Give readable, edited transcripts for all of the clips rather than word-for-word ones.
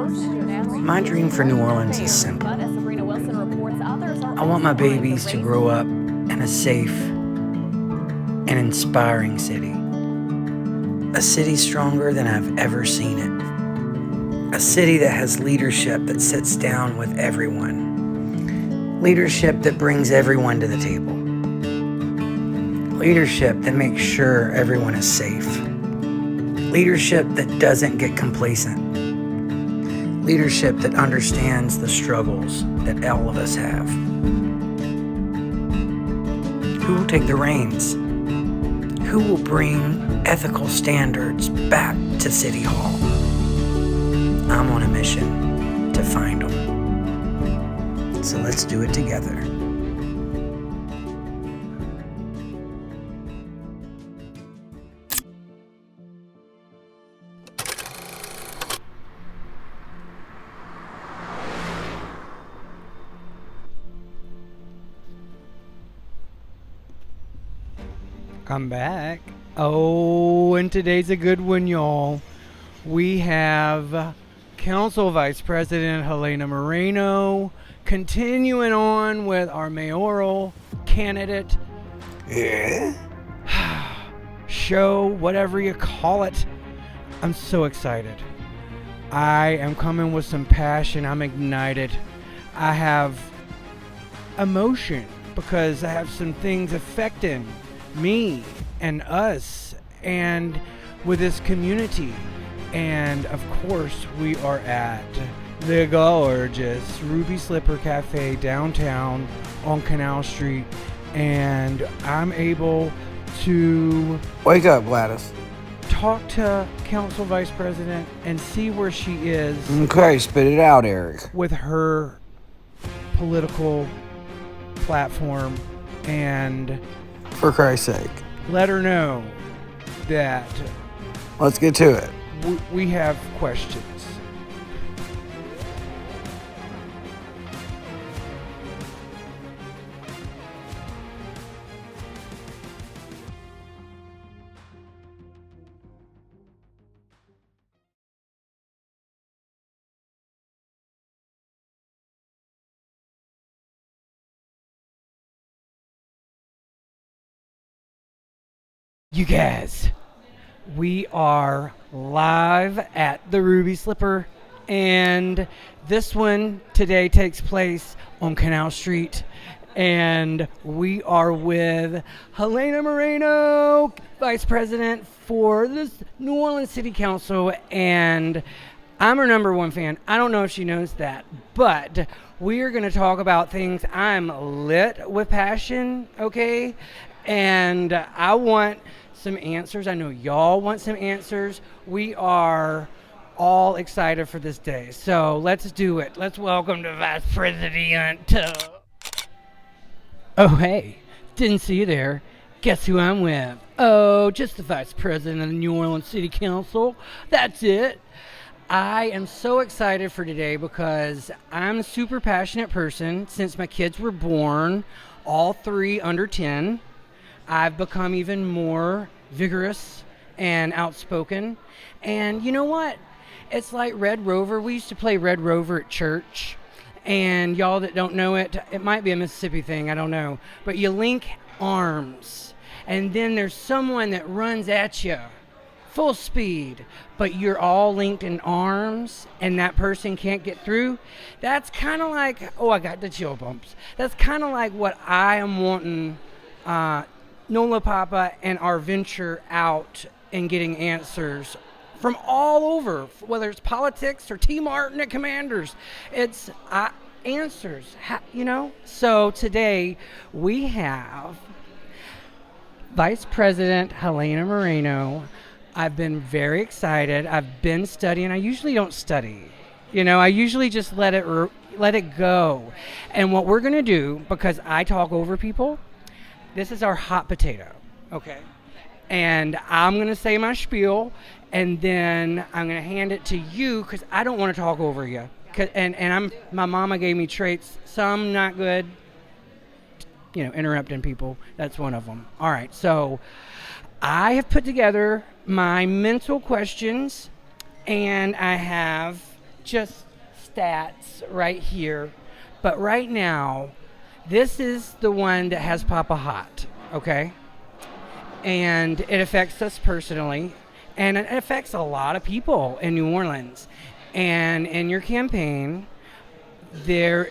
My dream for New Orleans is simple. I want my babies to grow up in a safe and inspiring city. A city stronger than I've ever seen it. A city that has leadership that sits down with everyone. Leadership that brings everyone to the table. Leadership that makes sure everyone is safe. Leadership that doesn't get complacent. Leadership that understands the struggles that all of us have. Who will take the reins? Who will bring ethical standards back to City Hall? I'm on a mission to find them. So let's do it together. I'm back. Oh, and today's a good one, y'all. We have Council Vice President Helena Moreno continuing on with our mayoral candidate. Show, whatever you call it. I'm so excited. I am coming with some passion. I'm ignited. I have emotion because I have some things affecting me and us and with this community. And of course we are at the gorgeous Ruby Slipper Cafe downtown on Canal Street, and I'm able to Wake up, Gladys. talk to Council Vice President and see where she is Okay, spit it out, Eric. with her political platform, and For Christ's sake. let her know that Let's get to it. we have questions. You guys, we are live at the Ruby Slipper, and this one today takes place on Canal Street, and we are with Helena Moreno, Vice President for the New Orleans City Council, and I'm her number one fan. I don't know if she knows that, but we are going to talk about things. I'm lit with passion, okay? And I want some answers. I know y'all want some answers. We are all excited for this day. So let's do it. Let's welcome the Vice President. Oh, hey. Didn't see you there. Guess who I'm with? Oh, just the Vice President of the New Orleans City Council. That's it. I am so excited for today because I'm a super passionate person. Since my kids were born, all three under 10, I've become even more vigorous and outspoken. And you know what? It's like Red Rover. We used to play Red Rover at church. And y'all that don't know it, it might be a Mississippi thing, I don't know. But you link arms. And then there's someone that runs at you full speed, but you're all linked in arms and that person can't get through. That's kind of like, oh, I got the chill bumps. That's kind of like what I am wanting NolaPapa and our venture out and getting answers from all over, whether it's politics or T. Martin at Commanders. It's answers, you know? So today we have Vice President Helena Moreno. I've been very excited. I've been studying. I usually don't study. You know, I usually just let it go. And what we're going to do, because I talk over people, this is our hot potato, okay? And I'm going to say my spiel, and then I'm going to hand it to you because I don't want to talk over you. And my mama gave me traits, some not good, you know, interrupting people. That's one of them. All right, so I have put together my mental questions, and I have just stats right here, but right now, this is the one that has Papa hot, okay? And it affects us personally, and it affects a lot of people in New Orleans. And in your campaign, you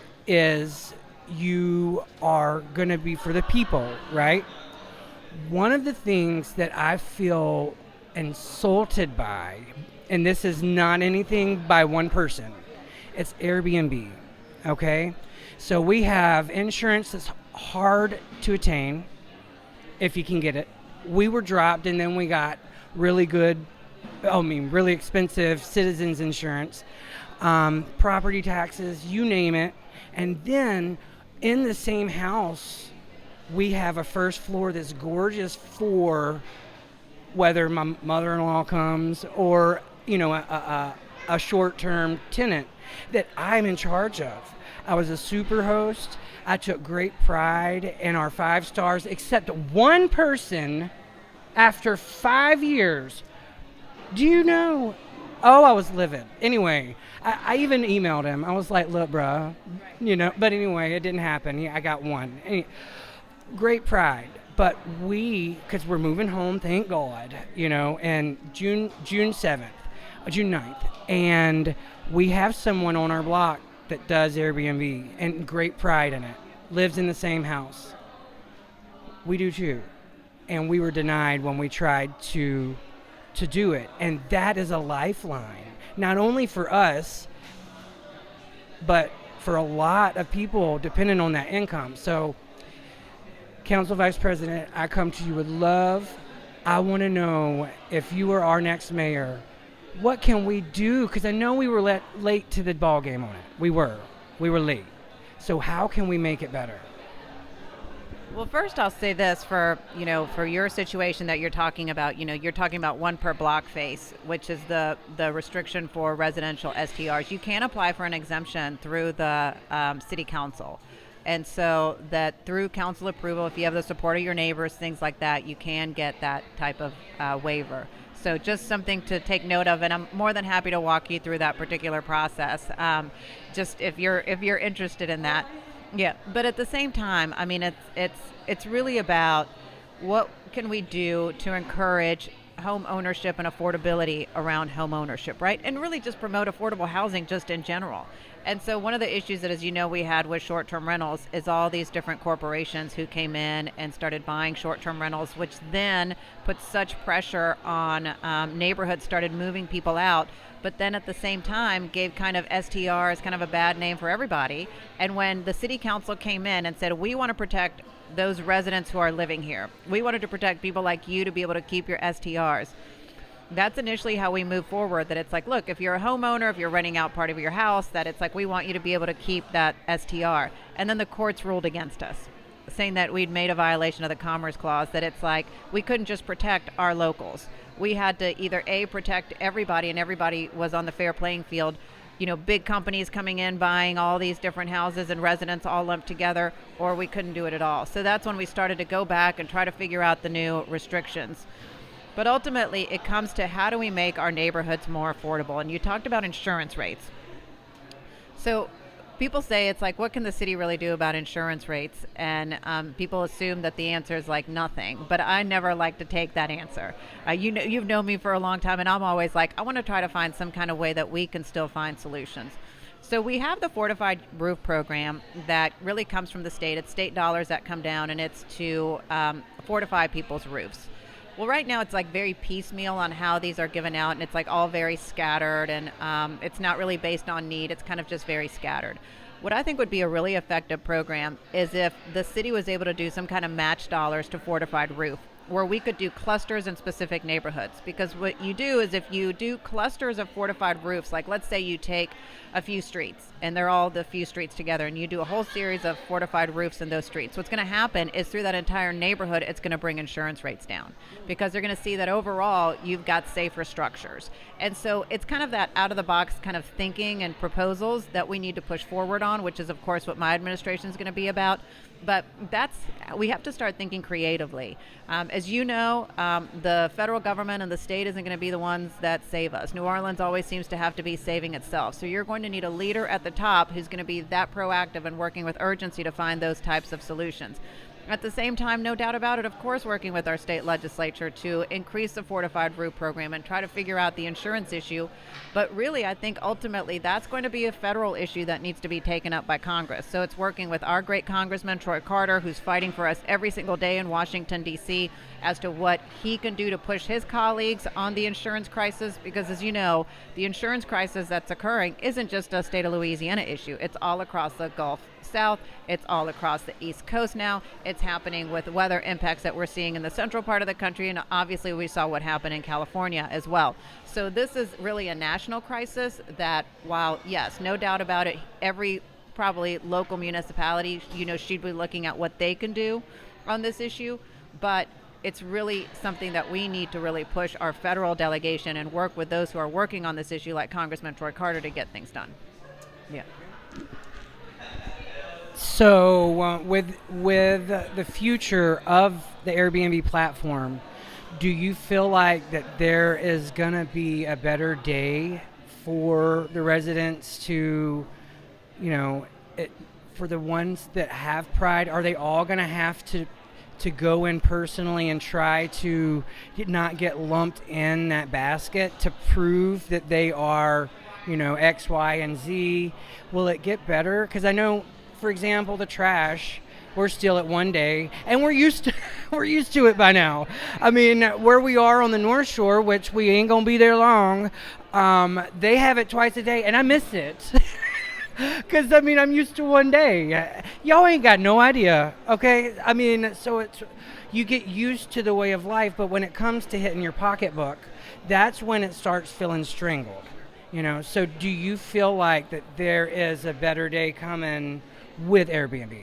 are going to be for the people, right? One of the things that I feel insulted by, and this is not anything by one person, it's Airbnb, okay? So we have insurance that's hard to attain if you can get it. We were dropped, and then we got really expensive citizens insurance, property taxes, you name it. And then in the same house, we have a first floor that's gorgeous for whether my mother-in-law comes or, a short-term tenant that I'm in charge of. I was a super host. I took great pride in our 5 stars, except one person after 5 years. Do you know? Oh, I was livid. Anyway, I even emailed him. I was like, look, bruh, but anyway, it didn't happen. I got one. Great pride. But because we're moving home, thank God, and June 9th. And we have someone on our block that does Airbnb and great pride in it, lives in the same house. We do too. And we were denied when we tried to do it. And that is a lifeline, not only for us, but for a lot of people depending on that income. So, Council Vice President, I come to you with love. I want to know if you are our next mayor, what can we do? Because I know we were late to the ball game on it. We were late. So how can we make it better? Well, first I'll say this for your situation that you're talking about, you're talking about 1 per block face, which is the restriction for residential STRs. You can apply for an exemption through the city council. And so that through council approval, if you have the support of your neighbors, things like that, you can get that type of waiver. So just something to take note of, and I'm more than happy to walk you through that particular process, just if you're interested in that. Yeah, but at the same time, I mean, it's really about what can we do to encourage home ownership and affordability around home ownership, right? And really just promote affordable housing just in general. And so one of the issues that, as you know, we had with short-term rentals is all these different corporations who came in and started buying short-term rentals, which then put such pressure on neighborhoods, started moving people out, but then at the same time gave kind of STRs kind of a bad name for everybody. And when the city council came in and said, we want to protect those residents who are living here, we wanted to protect people like you to be able to keep your STRs. That's initially how we move forward, that it's like, look, if you're a homeowner, if you're renting out part of your house, that it's like, we want you to be able to keep that STR. And then the courts ruled against us, saying that we'd made a violation of the Commerce Clause, that it's like, we couldn't just protect our locals. We had to either protect everybody, and everybody was on the fair playing field, big companies coming in, buying all these different houses and residents all lumped together, or we couldn't do it at all. So that's when we started to go back and try to figure out the new restrictions. But ultimately, it comes to how do we make our neighborhoods more affordable? And you talked about insurance rates. So people say it's like, what can the city really do about insurance rates? And people assume that the answer is like nothing. But I never like to take that answer. You've known me for a long time, and I'm always like, I want to try to find some kind of way that we can still find solutions. So we have the fortified roof program that really comes from the state. It's state dollars that come down, and it's to fortify people's roofs. Well, right now it's like very piecemeal on how these are given out, and it's like all very scattered, and it's not really based on need. It's kind of just very scattered. What I think would be a really effective program is if the city was able to do some kind of match dollars to fortified roof, where we could do clusters in specific neighborhoods. Because what you do is if you do clusters of fortified roofs, like let's say you take a few streets and they're all the few streets together, and you do a whole series of fortified roofs in those streets, what's going to happen is through that entire neighborhood, it's going to bring insurance rates down, because they're going to see that overall you've got safer structures. And so it's kind of that out of the box kind of thinking and proposals that we need to push forward on, which is of course what my administration is going to be about. But we have to start thinking creatively. As you know, the federal government and the state isn't going to be the ones that save us. New Orleans always seems to have to be saving itself. So you're going to need a leader at the top who's going to be that proactive and working with urgency to find those types of solutions. At the same time, no doubt about it, of course, working with our state legislature to increase the fortified roof program and try to figure out the insurance issue. But really, I think ultimately that's going to be a federal issue that needs to be taken up by Congress. So it's working with our great Congressman, Troy Carter, who's fighting for us every single day in Washington, D.C., as to what he can do to push his colleagues on the insurance crisis. Because as you know, the insurance crisis that's occurring isn't just a state of Louisiana issue. It's all across the Gulf South. It's all across the East Coast now. It's happening with weather impacts that we're seeing in the central part of the country, and obviously we saw what happened in California as well. So this is really a national crisis that, while yes, no doubt about it, every probably local municipality, should be looking at what they can do on this issue, but it's really something that we need to really push our federal delegation and work with those who are working on this issue, like Congressman Troy Carter, to get things done. Yeah. So with the future of the Airbnb platform, do you feel like that there is going to be a better day for the residents to, for the ones that have pride? Are they all going to have to go in personally and try to not get lumped in that basket to prove that they are, X, Y, and Z? Will it get better? Because I know, for example, the trash, we're still at one day, and we're used to it by now. I mean, where we are on the North Shore, which we ain't gonna be there long, they have it twice a day, and I miss it. Because, I'm used to one day. Y'all ain't got no idea, okay? So you get used to the way of life, but when it comes to hitting your pocketbook, that's when it starts feeling strangled, So do you feel like that there is a better day coming with Airbnb?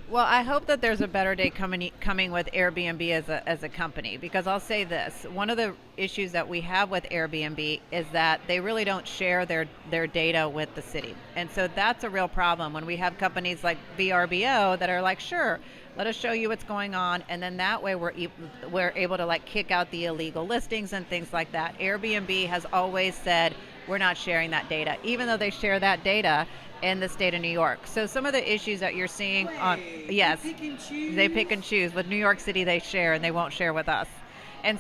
Well, I hope that there's a better day coming with Airbnb as a company, because I'll say this. One of the issues that we have with Airbnb is that they really don't share their data with the city. And so that's a real problem when we have companies like VRBO that are like, sure, let us show you what's going on, and then that way we're able to kick out the illegal listings and things like that. Airbnb has always said we're not sharing that data, even though they share that data in the state of New York. So some of the issues that you're seeing yes, they pick and choose. With New York City, they share, and they won't share with us. And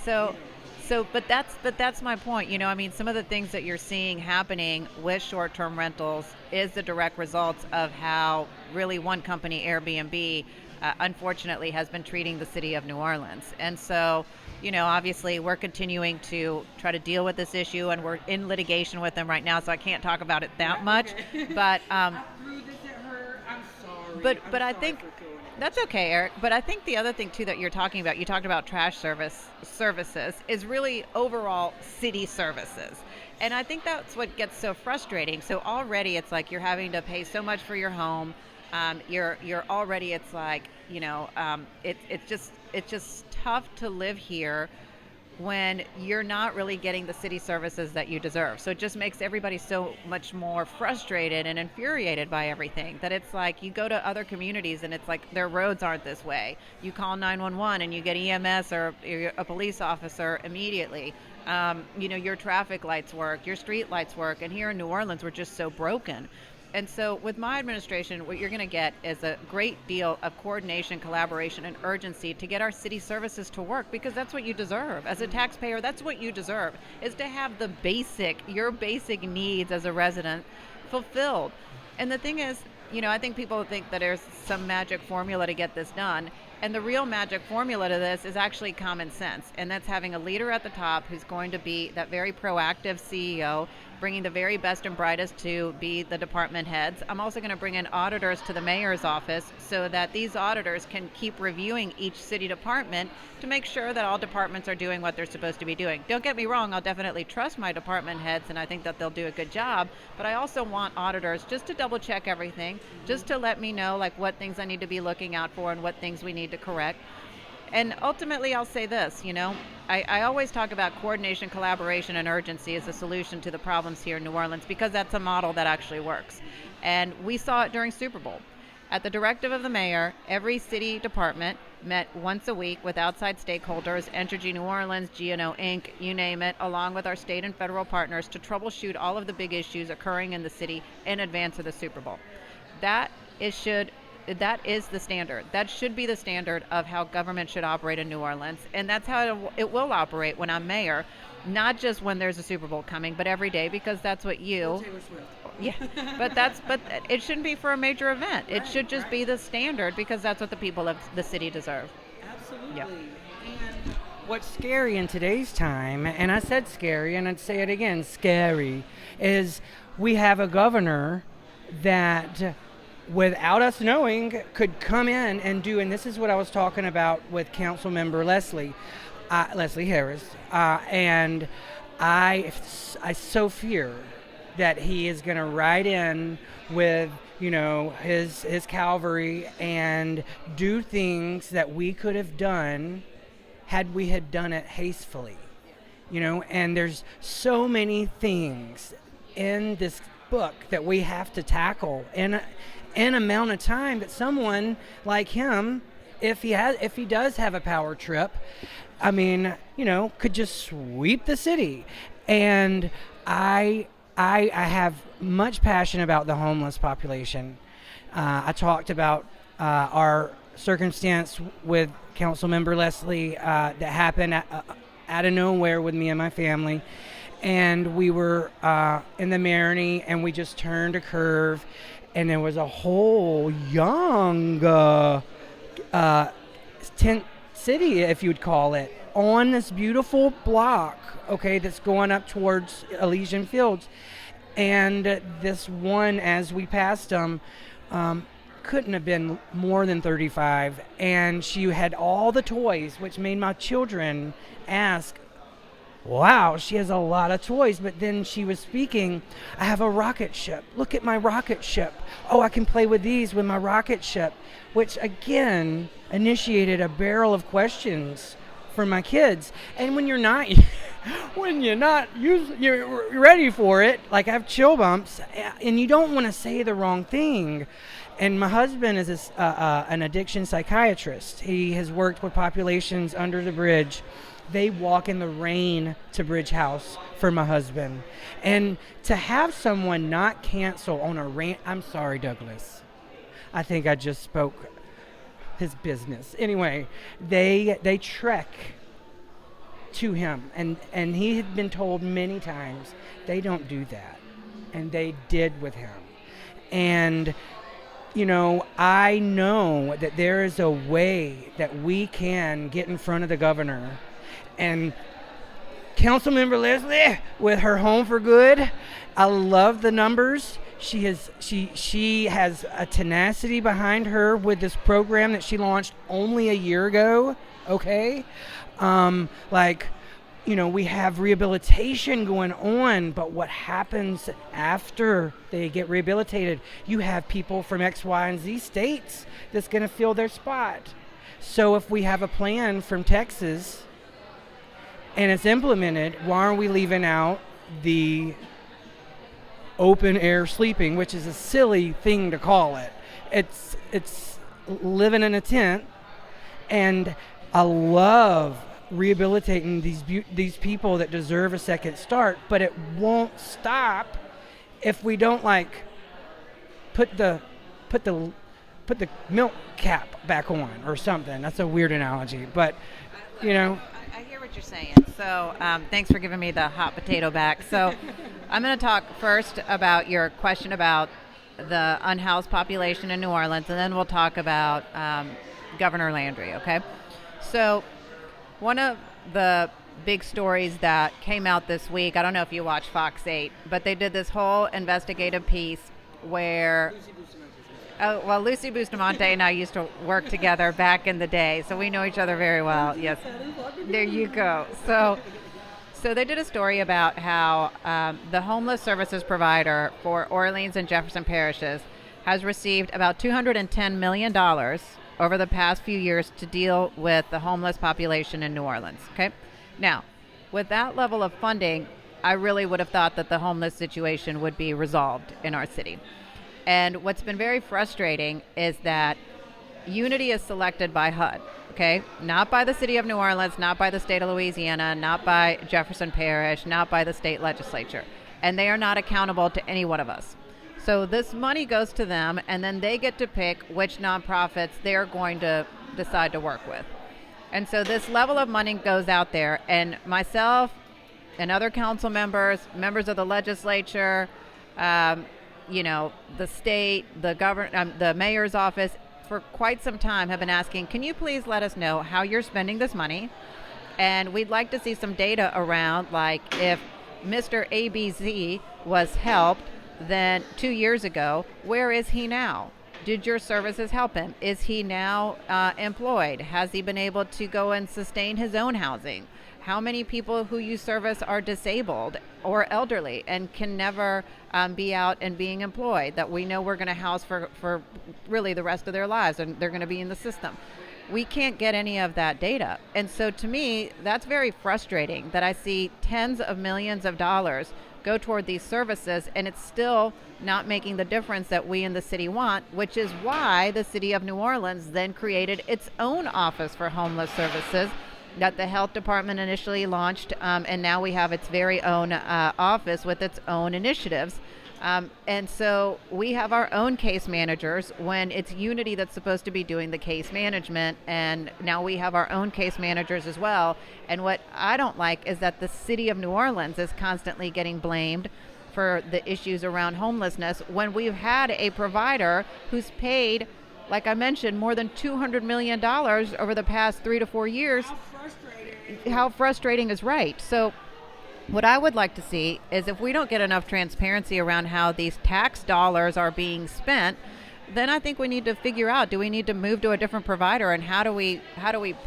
but that's my point. Some of the things that you're seeing happening with short-term rentals is the direct results of how really one company, Airbnb, unfortunately has been treating the city of New Orleans. And so, obviously we're continuing to try to deal with this issue, and we're in litigation with them right now, so I can't talk about it that much. But but I think that's okay, Eric. But I think the other thing too that you talked about trash services, is really overall city services. And I think that's what gets so frustrating. So already it's like you're having to pay so much for your home. You're already, it's like, it's just tough to live here when you're not really getting the city services that you deserve. So it just makes everybody so much more frustrated and infuriated by everything, that it's like you go to other communities and it's like their roads aren't this way. You call 911 and you get EMS or a police officer immediately. Your traffic lights work, your street lights work, and here in New Orleans we're just so broken. And so with my administration, what you're going to get is a great deal of coordination, collaboration, and urgency to get our city services to work, because that's what you deserve. As a taxpayer, that's what you deserve, is to have your basic needs as a resident fulfilled. And the thing is, I think people think that there's some magic formula to get this done. And the real magic formula to this is actually common sense. And that's having a leader at the top who's going to be that very proactive CEO, bringing the very best and brightest to be the department heads. I'm also going to bring in auditors to the mayor's office so that these auditors can keep reviewing each city department to make sure that all departments are doing what they're supposed to be doing. Don't get me wrong, I'll definitely trust my department heads, and I think that they'll do a good job, but I also want auditors just to double check everything, just to let me know what things I need to be looking out for and what things we need to correct. And ultimately, I'll say this, I always talk about coordination, collaboration, and urgency as a solution to the problems here in New Orleans, because that's a model that actually works. And we saw it during Super Bowl. At the directive of the mayor, every city department met once a week with outside stakeholders, Entergy New Orleans, GNO Inc., you name it, along with our state and federal partners to troubleshoot all of the big issues occurring in the city in advance of the Super Bowl. That is the standard. That should be the standard of how government should operate in New Orleans, and that's how it will operate when I'm mayor, not just when there's a Super Bowl coming, but every day, because that's what you... Yeah, but it shouldn't be for a major event. It should just be the standard, because that's what the people of the city deserve. Absolutely. Yeah. And what's scary in today's time, and I said scary, and I'd say it again, scary, is we have a governor that, without us knowing, could come in and do, and this is what I was talking about with Councilmember Leslie Harris, and I so fear that he is going to ride in with, his cavalry and do things that we could have done had we had done it hastily. And there's so many things in this book that we have to tackle in an amount of time that someone like him, if he does have a power trip, could just sweep the city. And I have much passion about the homeless population. I talked about our circumstance with Councilmember Leslie that happened out of nowhere with me and my family. And we were in the Maroney, and we just turned a curve, and there was a whole young tent city, if you'd call it, on this beautiful block, that's going up towards Elysian Fields. And this one, as we passed them, couldn't have been more than 35. And she had all the toys, which made my children ask, wow, she has a lot of toys. But then she was speaking, I have a rocket ship. Look at my rocket ship. Oh, I can play with these with my rocket ship, which again initiated a barrel of questions for my kids. And when you're not you're ready for it, like I have chill bumps, and you don't want to say the wrong thing. And my husband is an addiction psychiatrist. He has worked with populations under the bridge. They walk in the rain to Bridge House for my husband. And to have someone not cancel on a rain, I'm sorry, Douglas. I think I just spoke his business. Anyway, they trek to him, and he had been told many times they don't do that, and they did with him. And I know that there is a way that we can get in front of the governor. And Councilmember Leslie, with her Home for Good, I love the numbers. She has a tenacity behind her with this program that she launched only a year ago. We have rehabilitation going on, but what happens after they get rehabilitated? You have people from X, Y, and Z states that's going to fill their spot. So if we have a plan from Texas and it's implemented, why are we leaving out the open air sleeping, which is a silly thing to call it? It's living in a tent, and I love rehabilitating these people that deserve a second start, but it won't stop if we don't put the milk cap back on or something. That's a weird analogy, but I hear what you're saying. So thanks for giving me the hot potato back. So I'm going to talk first about your question about the unhoused population in New Orleans, and then we'll talk about Governor Landry, okay? So one of the big stories that came out this week, I don't know if you watched Fox 8, but they did this whole investigative piece where Lucy Bustamante and I used to work together back in the day, so we know each other very well. Yes, there you go. So they did a story about how the homeless services provider for Orleans and Jefferson parishes has received about $210 million over the past few years to deal with the homeless population in New Orleans. Okay, now with that level of funding, I really would have thought that the homeless situation would be resolved in our city. And what's been very frustrating is that unity is selected by HUD, okay? Not by the city of New Orleans, not by the state of Louisiana, not by Jefferson Parish, not by the state legislature. And they are not accountable to any one of us. So this money goes to them, and then they get to pick which nonprofits they're going to decide to work with. And so this level of money goes out there, and myself and other council members, members of the legislature, the state, the mayor's office, for quite some time have been asking, can you please let us know how you're spending this money? And we'd like to see some data around, like if Mr. ABZ was helped then 2 years ago, where is he now? Did your services help him? Is he now employed? Has he been able to go and sustain his own housing? How many people who you service are disabled or elderly and can never be out and being employed, that we know we're going to house for really the rest of their lives, and they're going to be in the system? We can't get any of that data. And so to me, that's very frustrating that I see tens of millions of dollars go toward these services, and it's still not making the difference that we in the city want, which is why the city of New Orleans then created its own office for homeless services that the health department initially launched, and now we have its very own office with its own initiatives. And so we have our own case managers when it's Unity that's supposed to be doing the case management, and now we have our own case managers as well. And what I don't like is that the city of New Orleans is constantly getting blamed for the issues around homelessness when we've had a provider who's paid, like I mentioned, more than $200 million over the past 3 to 4 years. How frustrating is right. So what I would like to see is if we don't get enough transparency around how these tax dollars are being spent, then I think we need to figure out, do we need to move to a different provider, and how do we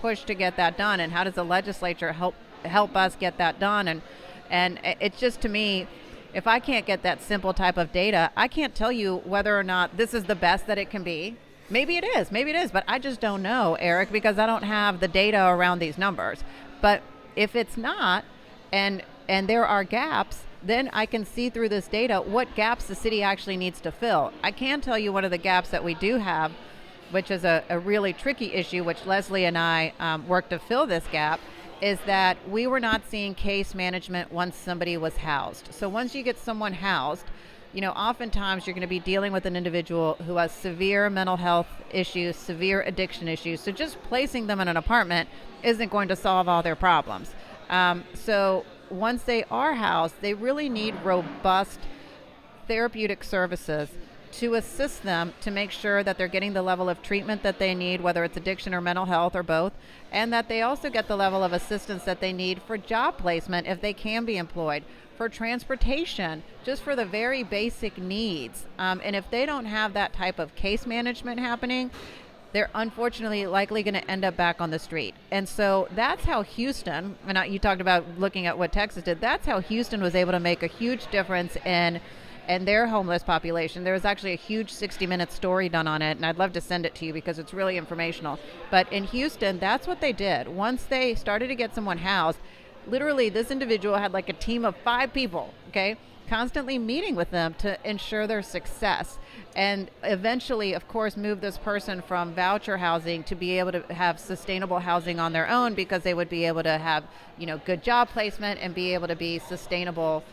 push to get that done, and how does the legislature help us get that done? And it's just, to me, if I can't get that simple type of data, I can't tell you whether or not this is the best that it can be. Maybe it is, but I just don't know, Eric, because I don't have the data around these numbers. But if it's not, and there are gaps, then I can see through this data what gaps the city actually needs to fill. I can tell you one of the gaps that we do have, which is a really tricky issue, which Leslie and I worked to fill this gap, is that we were not seeing case management once somebody was housed. So once you get someone housed, oftentimes you're going to be dealing with an individual who has severe mental health issues, severe addiction issues. So just placing them in an apartment isn't going to solve all their problems. So once they are housed, they really need robust therapeutic services to assist them to make sure that they're getting the level of treatment that they need, whether it's addiction or mental health or both, and that they also get the level of assistance that they need for job placement if they can be employed, for transportation, just for the very basic needs. And if they don't have that type of case management happening, they're unfortunately likely going to end up back on the street. And so that's how Houston, and you talked about looking at what Texas did, that's how Houston was able to make a huge difference in their homeless population. There was actually a huge 60-minute story done on it, and I'd love to send it to you because it's really informational. But in Houston, that's what they did. Once they started to get someone housed, literally this individual had like a team of 5 people, okay, constantly meeting with them to ensure their success. And eventually, of course, move this person from voucher housing to be able to have sustainable housing on their own, because they would be able to have, good job placement and be able to be sustainable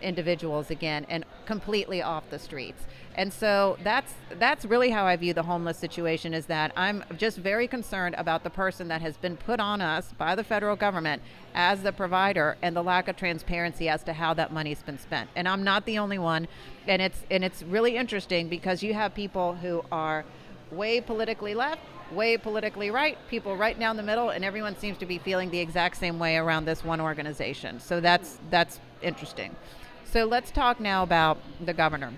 individuals again and completely off the streets. And so that's really how I view the homeless situation, is that I'm just very concerned about the person that has been put on us by the federal government as the provider, and the lack of transparency as to how that money's been spent. And I'm not the only one. And it's really interesting because you have people who are way politically left, way politically right, people right down the middle, and everyone seems to be feeling the exact same way around this one organization. So that's interesting. So let's talk now about the governor.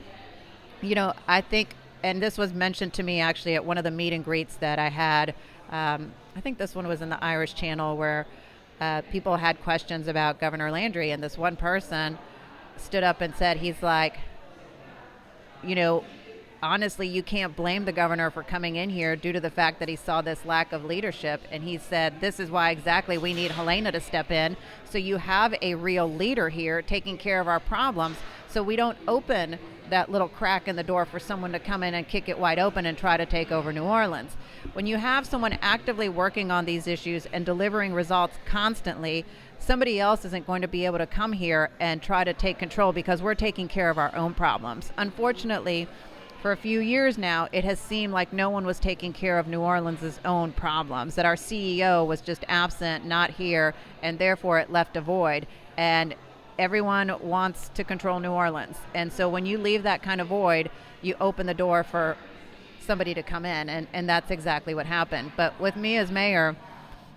I think, and this was mentioned to me actually at one of the meet and greets that I had, I think this one was in the Irish Channel, where people had questions about Governor Landry, and this one person stood up and said, he's like, honestly, you can't blame the governor for coming in here due to the fact that he saw this lack of leadership. And he said, this is why exactly we need Helena to step in. So you have a real leader here taking care of our problems, So we don't open that little crack in the door for someone to come in and kick it wide open and try to take over New Orleans. When you have someone actively working on these issues and delivering results constantly, somebody else isn't going to be able to come here and try to take control because we're taking care of our own problems. Unfortunately, for a few years now, it has seemed like no one was taking care of New Orleans' own problems, that our CEO was just absent, not here, and therefore it left a void. And everyone wants to control New Orleans. And so when you leave that kind of void, you open the door for somebody to come in, and that's exactly what happened. But with me as mayor,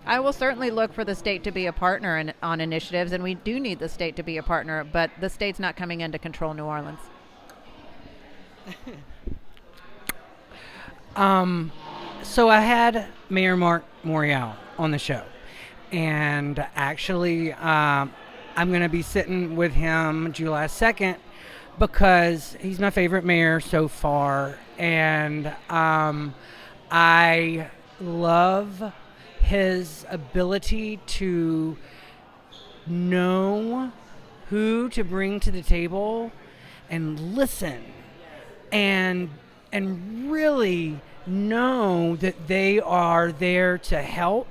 I will certainly look for the state to be a partner on initiatives, and we do need the state to be a partner, but the state's not coming in to control New Orleans. So I had Mayor Mark Morial on the show, and actually I'm going to be sitting with him July 2nd because he's my favorite mayor so far, and I love his ability to know who to bring to the table and listen and really know that they are there to help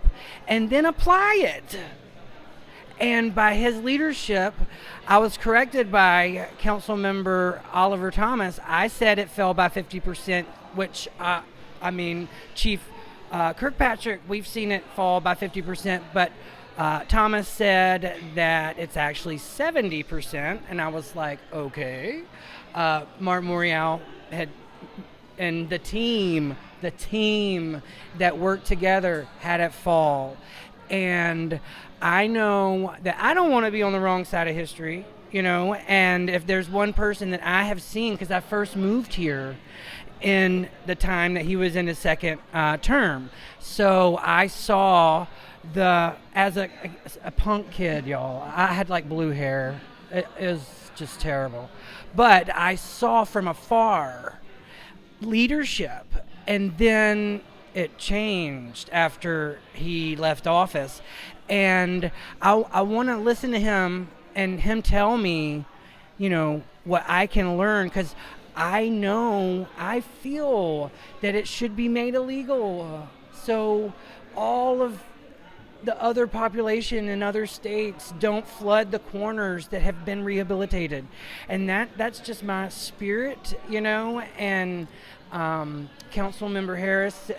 and then apply it. And by his leadership, I was corrected by Councilmember Oliver Thomas. I said it fell by 50%, which, Chief Kirkpatrick, we've seen it fall by 50%, but Thomas said that it's actually 70%, and I was like, okay. Mark Morial had, and the team that worked together had it fall. And I know that I don't want to be on the wrong side of history, and if there's one person that I have seen, because I first moved here in the time that he was in his second term. So I saw as a punk kid, y'all, I had like blue hair. It was just terrible. But I saw from afar leadership, and then it changed after he left office. And I want to listen to him and him tell me, what I can learn, because I feel that it should be made illegal. So all of the other population in other states don't flood the corners that have been rehabilitated. And that's just my spirit, and Councilmember Harris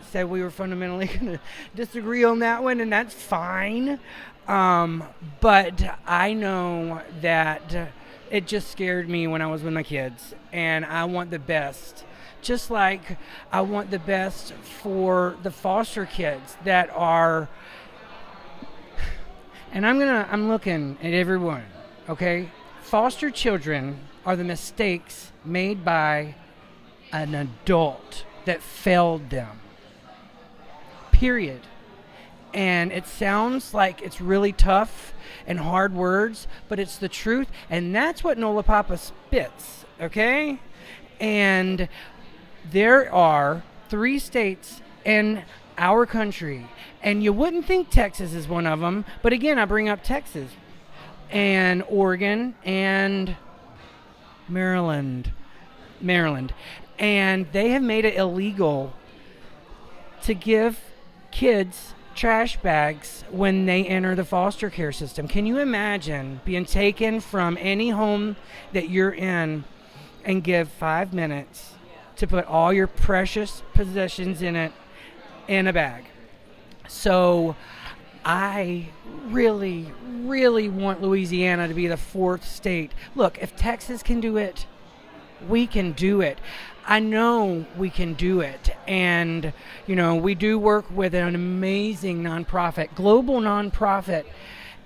said we were fundamentally going to disagree on that one, and that's fine. But I know that it just scared me when I was with my kids, and I want the best. Just like I want the best for the foster kids that are, and I'm looking at everyone, okay? Foster children are the mistakes made by an adult that failed them. Period. And it sounds like it's really tough and hard words, but it's the truth, and that's what NolaPapa spits, okay? And there are 3 states in our country, and you wouldn't think Texas is one of them, but again, I bring up Texas and Oregon and Maryland, and they have made it illegal to give kids trash bags when they enter the foster care system. Can you imagine being taken from any home that you're in and give 5 minutes to put all your precious possessions in it in a bag? So I really, really want Louisiana to be the 4th state. Look, if Texas can do it, we can do it. I know we can do it. And, we do work with an amazing nonprofit, global nonprofit,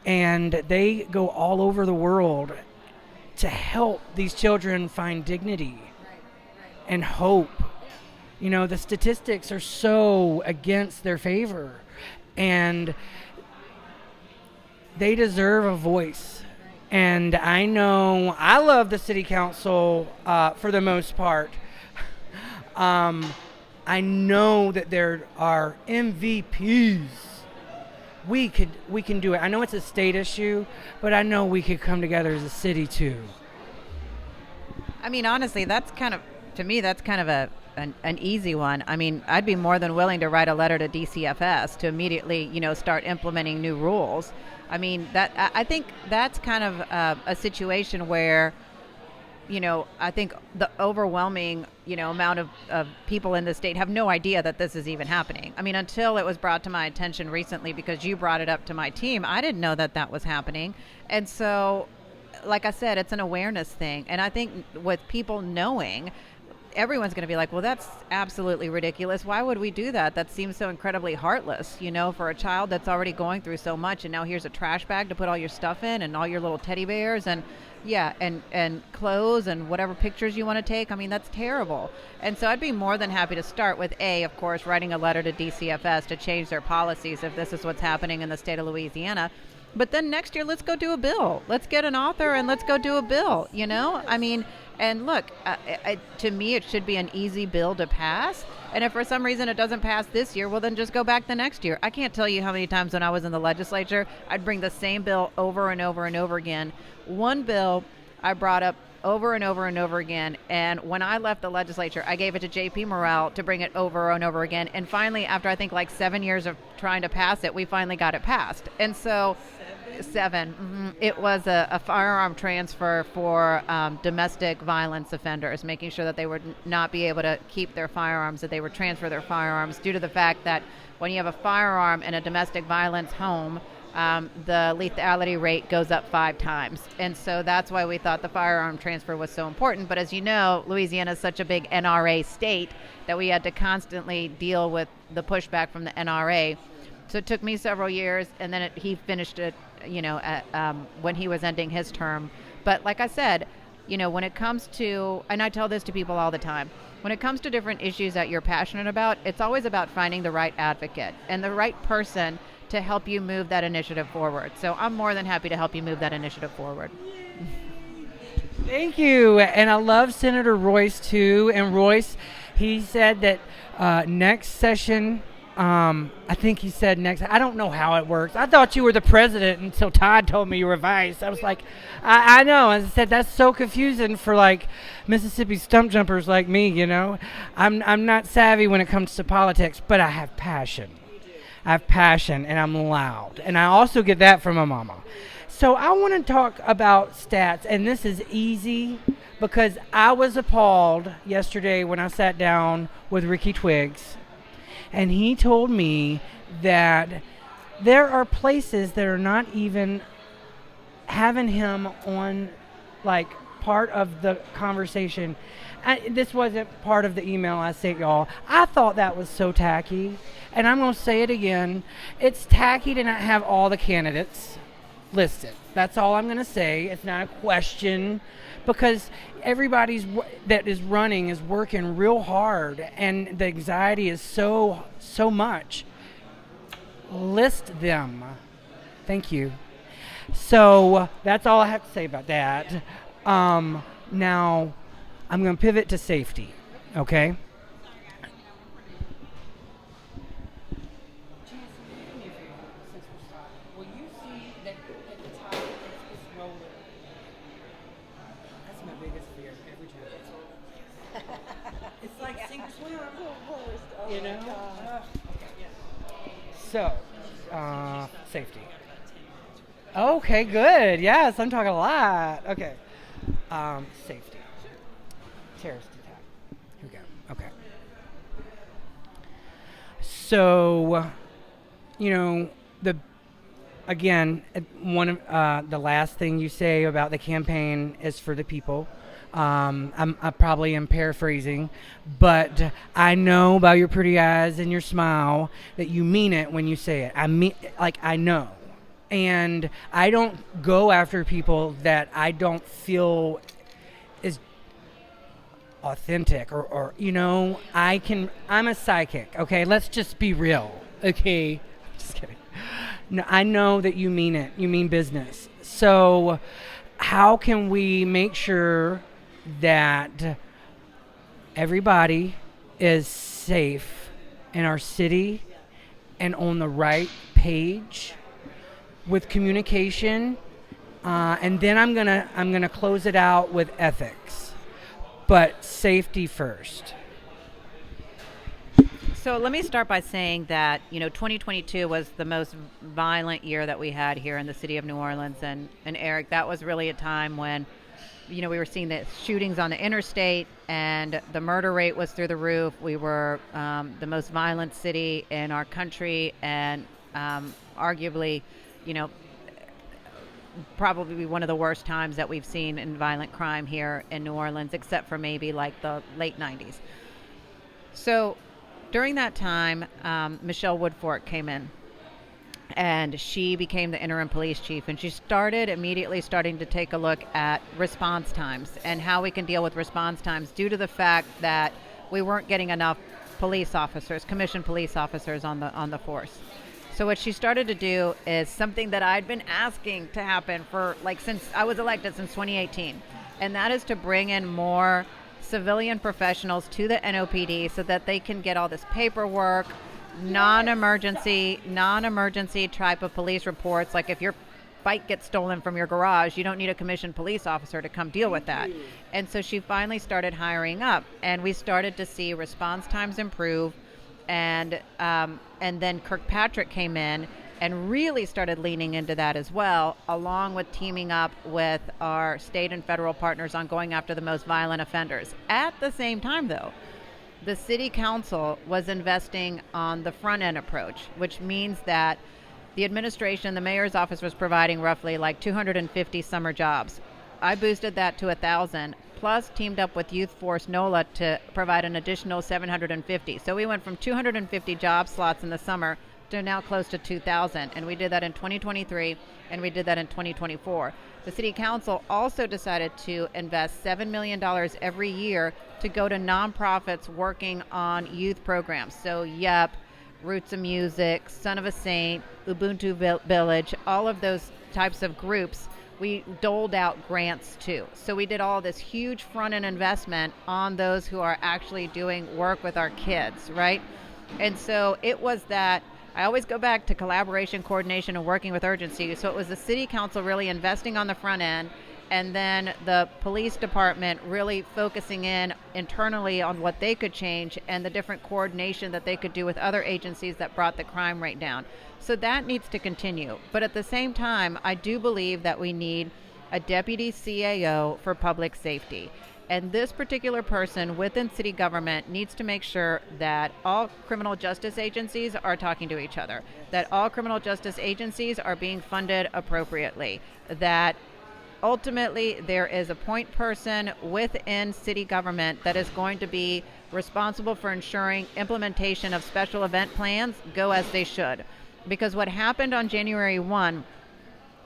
and they go all over the world to help these children find dignity and hope. The statistics are so against their favor, and they deserve a voice. And I know I love the city council for the most part. I know that there are MVPs. We can do it. I know it's a state issue, but I know we could come together as a city too. I mean, honestly, to me, that's kind of an easy one. I mean, I'd be more than willing to write a letter to DCFS to immediately, start implementing new rules. I mean, I think that's kind of a situation where, I think the overwhelming, amount of people in the state have no idea that this is even happening. I mean, until it was brought to my attention recently because you brought it up to my team, I didn't know that was happening. And so, like I said, it's an awareness thing. And I think with people knowing, everyone's going to be like, well, that's absolutely ridiculous. Why would we do that? That seems so incredibly heartless, for a child that's already going through so much. And now here's a trash bag to put all your stuff in and all your little teddy bears and and clothes and whatever pictures you want to take. I mean, that's terrible. And so I'd be more than happy to start with of course, writing a letter to DCFS to change their policies if this is what's happening in the state of Louisiana. But then next year, let's go do a bill. Let's get an author and let's go do a bill, I mean, and look, to me, it should be an easy bill to pass. And if for some reason it doesn't pass this year, well, then just go back the next year. I can't tell you how many times when I was in the legislature, I'd bring the same bill over and over and over again. One bill I brought up over and over and over again. And when I left the legislature, I gave it to J.P. Morrell to bring it over and over again. And finally, after I think like 7 years of trying to pass it, we finally got it passed. And so... Seven. Mm-hmm. It was a firearm transfer for domestic violence offenders, making sure that they would not be able to keep their firearms, that they would transfer their firearms due to the fact that when you have a firearm in a domestic violence home, the lethality rate goes up 5 times. And so that's why we thought the firearm transfer was so important. But as you know, Louisiana is such a big NRA state that we had to constantly deal with the pushback from the NRA. So it took me several years, and then he finished it, when he was ending his term. But like I said, when it comes to, and I tell this to people all the time, when it comes to different issues that you're passionate about, it's always about finding the right advocate and the right person to help you move that initiative forward. So I'm more than happy to help you move that initiative forward. Thank you. And I love Senator Royce, too. And Royce, he said that next session... I think he said next. I don't know how it works. I thought you were the president until Todd told me you were vice. I was like, I know. As I said, that's so confusing for like Mississippi stump jumpers like me. I'm not savvy when it comes to politics, but I have passion. I have passion, and I'm loud, and I also get that from my mama. So I want to talk about stats, and this is easy because I was appalled yesterday when I sat down with Ricky Twiggs. And he told me that there are places that are not even having him on, like, part of the conversation. This wasn't part of the email I sent y'all. I thought that was so tacky. And I'm going to say it again. It's tacky to not have all the candidates listed. That's all I'm going to say. It's not a question. Because everybody's that is running is working real hard, and the anxiety is so much. List them. Thank you. So that's all I have to say about that. Now, I'm going to pivot to safety, okay? So, safety. Okay, good. Yes, I'm talking a lot. Okay. Safety. Terrorist attack. Here we go. Okay. So, one of the last thing you say about the campaign is for the people. I probably am paraphrasing, but I know by your pretty eyes and your smile that you mean it when you say it. I know. And I don't go after people that I don't feel is authentic or I'm a psychic, okay? Let's just be real, okay? Just kidding. No, I know that you mean it. You mean business. So how can we make sure that everybody is safe in our city and on the right page with communication, and then I'm gonna close it out with ethics, but safety first. So let me start by saying that, 2022 was the most violent year that we had here in the city of New Orleans. And Eric, that was really a time when, we were seeing the shootings on the interstate and the murder rate was through the roof. We were the most violent city in our country and arguably, probably one of the worst times that we've seen in violent crime here in New Orleans, except for maybe like the late 90s. So during that time, Michelle Woodfork came in and she became the interim police chief, and she immediately starting to take a look at response times and how we can deal with response times due to the fact that we weren't getting enough police officers, commissioned police officers on the force. So what she started to do is something that I'd been asking to happen since I was elected, since 2018, and that is to bring in more civilian professionals to the NOPD so that they can get all this paperwork, non-emergency type of police reports. Like if your bike gets stolen from your garage, you don't need a commissioned police officer to come deal with that. And so she finally started hiring up, and we started to see response times improve. And then Kirkpatrick came in and really started leaning into that as well, along with teaming up with our state and federal partners on going after the most violent offenders. At the same time, though, the city council was investing on the front end approach, which means that the administration, the mayor's office, was providing roughly like 250 summer jobs. I boosted that to 1,000, plus teamed up with Youth Force NOLA to provide an additional 750. So we went from 250 job slots in the summer to now close to 2,000. And we did that in 2023, and we did that in 2024. The city council also decided to invest $7 million every year to go to nonprofits working on youth programs. So YEP, Roots of Music, Son of a Saint, Ubuntu Village, all of those types of groups, we doled out grants to. So we did all this huge front-end investment on those who are actually doing work with our kids, right? And so it was that, I always go back to collaboration, coordination, and working with urgency. So it was the city council really investing on the front end, and then the police department really focusing in internally on what they could change and the different coordination that they could do with other agencies that brought the crime rate down. So that needs to continue. But at the same time, I do believe that we need a deputy CAO for public safety. And this particular person within city government needs to make sure that all criminal justice agencies are talking to each other, that all criminal justice agencies are being funded appropriately, that ultimately there is a point person within city government that is going to be responsible for ensuring implementation of special event plans go as they should. Because what happened on January 1,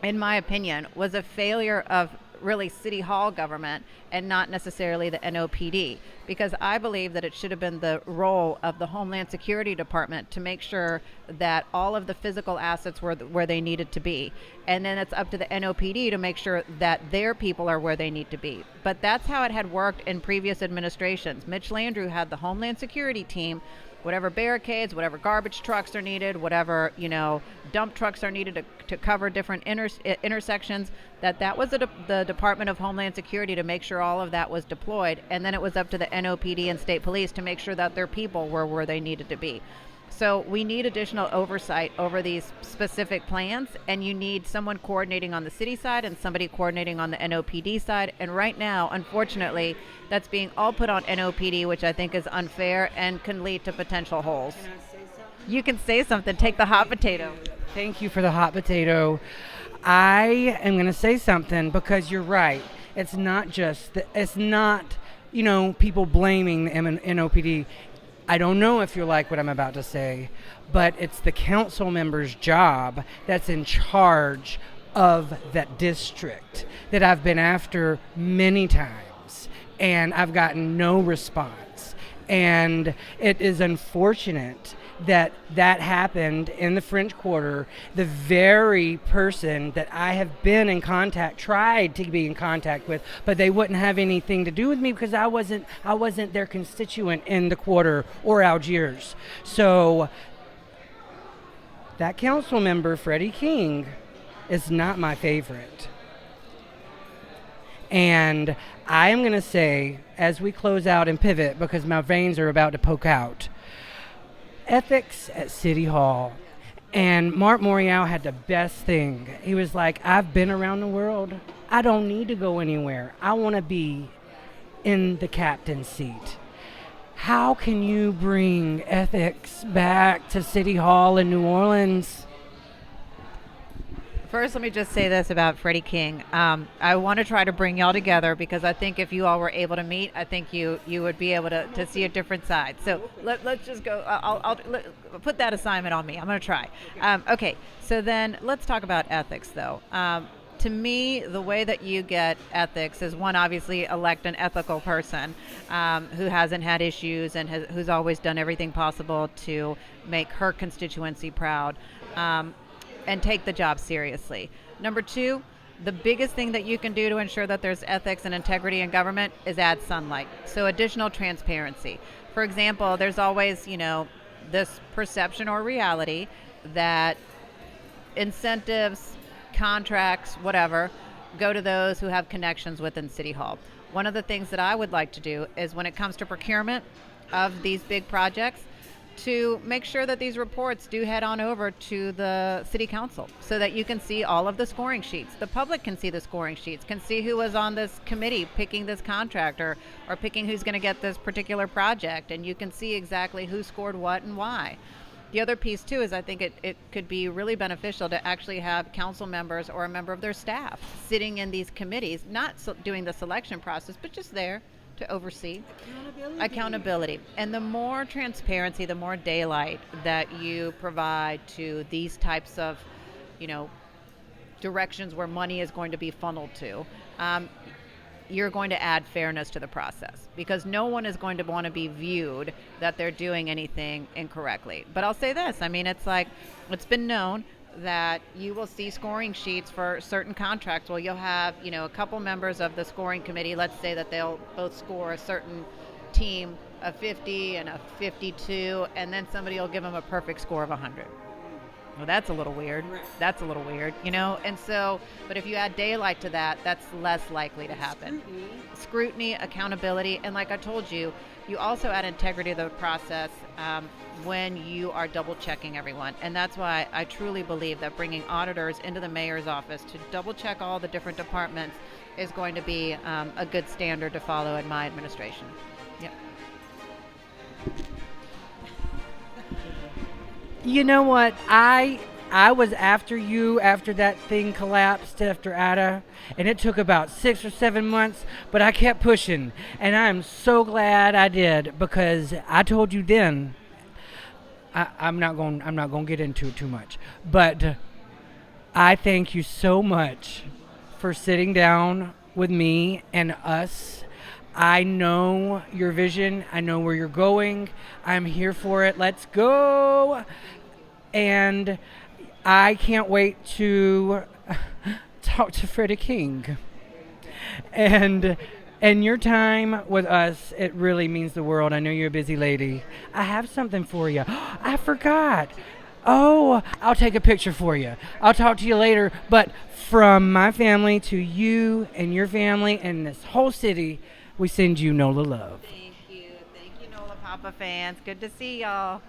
in my opinion, was a failure of really city hall government and not necessarily the NOPD, because I believe that it should have been the role of the Homeland Security Department to make sure that all of the physical assets were where they needed to be. And then it's up to the NOPD to make sure that their people are where they need to be. But that's how it had worked in previous administrations. Mitch Landrieu had the Homeland Security team, whatever barricades, whatever garbage trucks are needed, whatever, dump trucks are needed to cover different intersections, that was the Department of Homeland Security to make sure all of that was deployed. And then it was up to the NOPD and state police to make sure that their people were where they needed to be. So we need additional oversight over these specific plans, and you need someone coordinating on the city side and somebody coordinating on the NOPD side. And right now, unfortunately, that's being all put on NOPD, which I think is unfair and can lead to potential holes. Can I say something? You can say something. Take the hot potato. Thank you for the hot potato. I am going to say something because you're right. It's not people blaming the NOPD. I don't know if you like what I'm about to say, but it's the council member's job that's in charge of that district that I've been after many times, and I've gotten no response. And it is unfortunate that happened in the French Quarter. The very person that I have been in contact, tried to be in contact with, but they wouldn't have anything to do with me because I wasn't their constituent in the Quarter or Algiers. So that council member, Freddie King, is not my favorite. And I am going to say, as we close out and pivot, because my veins are about to poke out, ethics at City Hall. And Mark Morial had the best thing. He was like, I've been around the world. I don't need to go anywhere. I want to be in the captain's seat. How can you bring ethics back to City Hall in New Orleans? First, let me just say this about Freddie King. I want to try to bring y'all together because I think if you all were able to meet, I think you would be able to see a different side. So let's just go. I'll put that assignment on me. I'm going to try. Okay, so then let's talk about ethics, though. To me, the way that you get ethics is, one, obviously elect an ethical person who hasn't had issues and who's always done everything possible to make her constituency proud. And take the job seriously. Number two, the biggest thing that you can do to ensure that there's ethics and integrity in government is add sunlight. So additional transparency. For example, there's always, this perception or reality that incentives, contracts, whatever, go to those who have connections within City Hall. One of the things that I would like to do is, when it comes to procurement of these big projects, to make sure that these reports do head on over to the city council so that you can see all of the scoring sheets. The public can see the scoring sheets, can see who was on this committee picking this contractor or picking who's going to get this particular project, and you can see exactly who scored what and why. The other piece too is I think it could be really beneficial to actually have council members or a member of their staff sitting in these committees, not doing the selection process, but just there to oversee. Accountability. And the more transparency, the more daylight that you provide to these types of, directions where money is going to be funneled to, you're going to add fairness to the process, because no one is going to want to be viewed that they're doing anything incorrectly. But I'll say this, it's been known that you will see scoring sheets for certain contracts. Well, you'll have, a couple members of the scoring committee, let's say that they'll both score a certain team a 50 and a 52, and then somebody will give them a perfect score of 100. Well, that's a little weird. And so, but if you add daylight to that, that's less likely to happen. Scrutiny, accountability, and like I told you, you also add integrity to the process when you are double checking everyone. And that's why I truly believe that bringing auditors into the mayor's office to double check all the different departments is going to be a good standard to follow in my administration. Yep. You know what? I was after you after that thing collapsed after Ada, and it took about 6 or 7 months, but I kept pushing, and I'm so glad I did, because I told you then. I'm not going to get into it too much, but I thank you so much for sitting down with me and us. I know your vision. I know where you're going. I'm here for it. Let's go. And I can't wait to talk to Freddie King. And your time with us, it really means the world. I know you're a busy lady. I have something for you. I forgot. Oh, I'll take a picture for you. I'll talk to you later. But from my family to you and your family and this whole city, we send you NOLA love. Thank you. Thank you, NolaPapa fans. Good to see y'all.